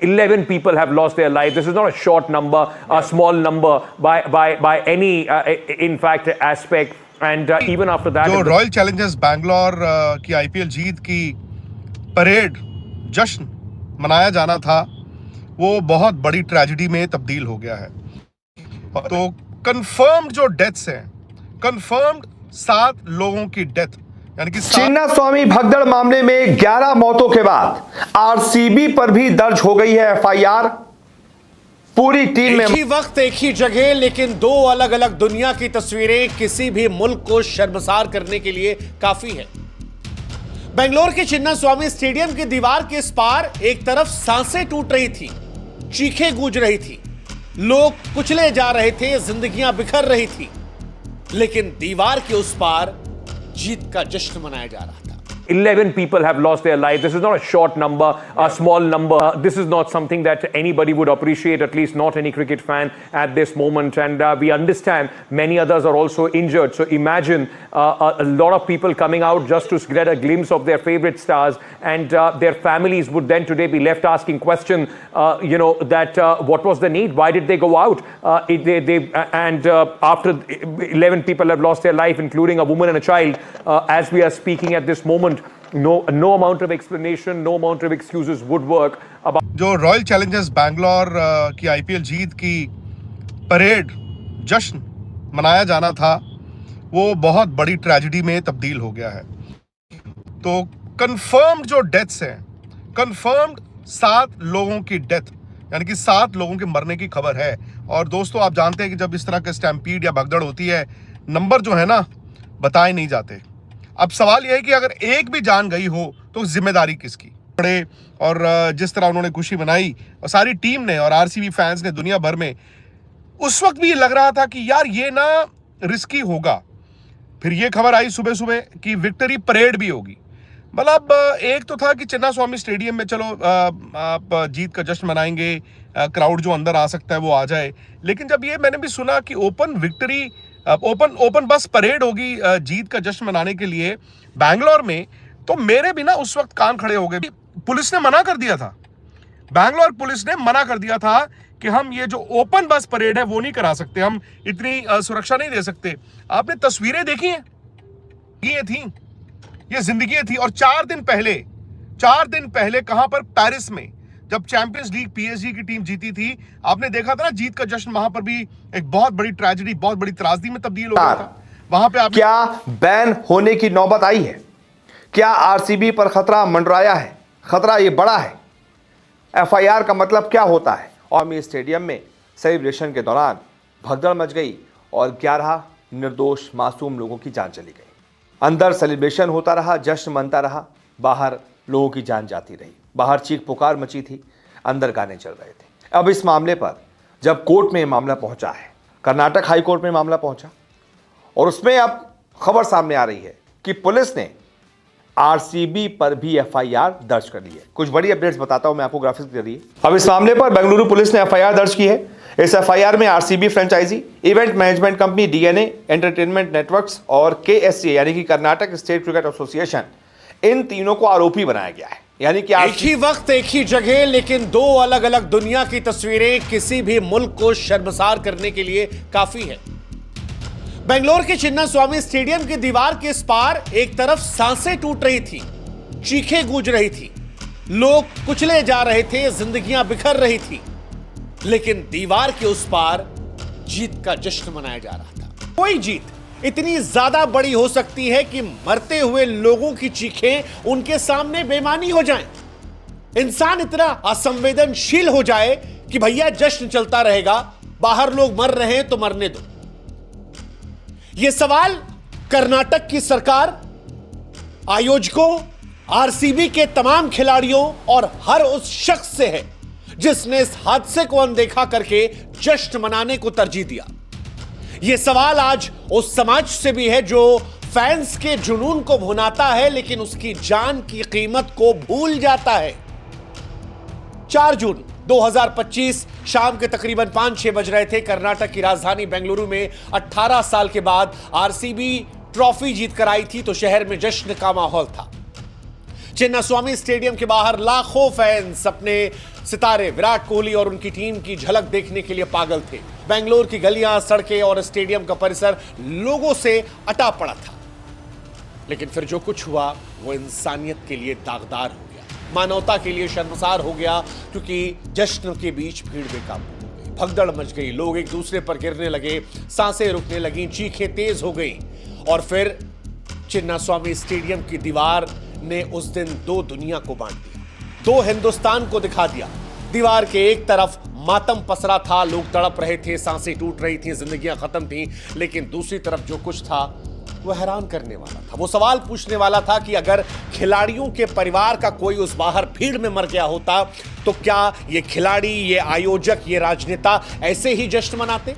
11 people have lost their lives. This is not a short number, a small number by any, in fact, aspect. And even after that, जो royal Challengers Bangalore की IPL जीत की parade जश्न मनाया जाना था, वो बहुत बड़ी ट्रेजेडी में तब्दील हो गया है। तो कंफर्म्ड जो डेथ्स हैं, कंफर्म्ड 7 लोगों की डेथ, यानी कि चिन्नास्वामी भगदड़ मामले में 11 मौतों के बाद आरसीबी पर भी दर्ज हो गई है एफआईआर। पूरी टीम में एक ही वक्त एक ही जगह लेकिन 2 अलग अलग दुनिया की तस्वीरें किसी भी मुल्क को शर्मसार करने के लिए काफी है। बेंगलोर के चिन्नास्वामी स्टेडियम की दीवार के इस पार एक तरफ सांसें टूट रही थी, चीखें गूंज रही थी, लोग कुचले जा रहे थे, जिंदगियां बिखर रही थी, लेकिन दीवार के उस पार जीत का जश्न मनाया जा रहा था। 11 people have lost their lives. This is not a short number, a small number. This is not something that anybody would appreciate, at least not any cricket fan at this moment. And we understand many others are also injured. So imagine a lot of people coming out just to get a glimpse of their favorite stars, and their families would then today be left asking question, that what was the need? Why did they go out? After 11 people have lost their life, including a woman and a child, as we are speaking at this moment, no amount of explanation, no amount of excuses would work about जो royal Challengers Bangalore की IPL जीत की parade जश्न मनाया जाना था, वो बहुत बड़ी ट्रेजेडी में तब्दील हो गया है। तो कंफर्म्ड जो डेथ्स हैं, कंफर्म्ड 7 लोगों की डेथ, यानी कि 7 लोगों के मरने की खबर है। और दोस्तों, आप जानते हैं कि जब इस तरह के स्टैम्पीड या भगदड़ होती है, नंबर जो है ना, बताए नहीं जाते। अब सवाल यह है कि अगर एक भी जान गई हो तो जिम्मेदारी किसकी? बड़े और जिस तरह उन्होंने खुशी मनाई और सारी टीम ने और आरसीबी फैंस ने दुनिया भर में, उस वक्त भी लग रहा था कि यार ये ना रिस्की होगा। फिर ये खबर आई सुबह सुबह कि विक्ट्री परेड भी होगी। मतलब एक तो था कि चिन्नास्वामी स्टेडियम में चलो आप जीत का जश्न मनाएंगे, क्राउड जो अंदर आ सकता है वो आ जाए, लेकिन जब ये मैंने भी सुना कि ओपन बस परेड होगी जीत का जश्न मनाने के लिए बैंगलोर में, तो मेरे भी ना उस वक्त कान खड़े हो गए। पुलिस ने मना कर दिया था, बैंगलोर पुलिस ने मना कर दिया था कि हम ये जो ओपन बस परेड है वो नहीं करा सकते, हम इतनी सुरक्षा नहीं दे सकते। आपने तस्वीरें देखी हैं, ये थी, ये जिंदगी थी। और 4 दिन पहले कहां पर? पेरिस में, जब चैंपियंस लीग पीएसजी की टीम जीती थी, आपने देखा था ना जीत का जश्न, वहां पर भी एक बहुत बड़ी ट्रेजेडी, बहुत बड़ी त्रासदी में तब्दील हो गया था। वहां पे आप क्या बैन होने की नौबत आई है? क्या आरसीबी पर खतरा मंडराया है? खतरा ये बड़ा है। एफआईआर का मतलब क्या होता है? और स्टेडियम में सेलिब्रेशन के दौरान भगदड़ मच गई और 11 निर्दोष मासूम लोगों की जान चली गई। अंदर सेलिब्रेशन होता रहा, जश्न मनता रहा, बाहर लोगों की जान जाती रही। बाहर चीख पुकार मची थी, अंदर गाने चल रहे थे। अब इस मामले पर जब कोर्ट में मामला पहुंचा है, कर्नाटक हाई कोर्ट में मामला पहुंचा, और उसमें अब खबर सामने आ रही है कि पुलिस ने आरसीबी पर भी एफआईआर दर्ज कर ली है। कुछ बड़ी अपडेट्स बताता हूं मैं आपको ग्राफिक्स के जरिए। अब इस मामले पर बेंगलुरु पुलिस ने एफआईआर दर्ज की है। इस एफआईआर में RCB franchise, event management company DNA entertainment networks और केएससीए यानी कि कर्नाटक स्टेट क्रिकेट एसोसिएशन, इन तीनों को आरोपी बनाया गया है। यानी कि एक ही वक्त एक ही जगह लेकिन 2 अलग अलग दुनिया की तस्वीरें किसी भी मुल्क को शर्मसार करने के लिए काफी है। बेंगलोर के चिन्नास्वामी स्टेडियम की दीवार के इस पार एक तरफ सांसें टूट रही थी, चीखें गूंज रही थी, लोग कुचले जा रहे थे, जिंदगियां बिखर रही थी, लेकिन दीवार के उस पार जीत का जश्न मनाया जा रहा था। कोई जीत इतनी ज्यादा बड़ी हो सकती है कि मरते हुए लोगों की चीखें उनके सामने बेमानी हो जाएं। इंसान इतना असंवेदनशील हो जाए कि भैया जश्न चलता रहेगा, बाहर लोग मर रहे हैं तो मरने दो। यह सवाल कर्नाटक की सरकार, आयोजकों, आरसीबी के तमाम खिलाड़ियों और हर उस शख्स से है जिसने इस हादसे को अनदेखा करके जश्न मनाने को तरजीह दिया। यह सवाल आज उस समाज से भी है जो फैंस के जुनून को भुनाता है लेकिन उसकी जान की कीमत को भूल जाता है। 4 जून 2025 शाम के तकरीबन 5-6 बज रहे थे। कर्नाटक की राजधानी बेंगलुरु में 18 साल के बाद आरसीबी ट्रॉफी जीत कर आई थी तो शहर में जश्न का माहौल था। चिन्नास्वामी स्टेडियम के बाहर लाखों फैंस अपने सितारे विराट कोहली और उनकी टीम की झलक देखने के लिए पागल थे। बेंगलोर की गलियां, सड़कें और स्टेडियम का परिसर लोगों से अटा पड़ा था। लेकिन फिर जो कुछ हुआ वो इंसानियत के लिए दागदार हो गया, मानवता के लिए शर्मसार हो गया, क्योंकि जश्न के बीच भीड़ बेकाबू हो गई, भगदड़ मच गई, लोग एक दूसरे पर गिरने लगे, सांसें रुकने लगी, चीखें तेज हो गई। और फिर चिन्नास्वामी स्टेडियम की दीवार ने उस दिन दो दुनिया को बांट दिया, दो हिंदुस्तान को दिखा दिया। दीवार के एक तरफ मातम पसरा था, लोग तड़प रहे थे, सांसें टूट रही थी, जिंदगियां खत्म थी। लेकिन दूसरी तरफ जो कुछ था वो हैरान करने वाला था। वो सवाल पूछने वाला था कि अगर खिलाड़ियों के परिवार का कोई उस बाहर भीड़ में मर गया होता तो क्या ये खिलाड़ी, ये आयोजक, ये राजनेता ऐसे ही जश्न मनाते?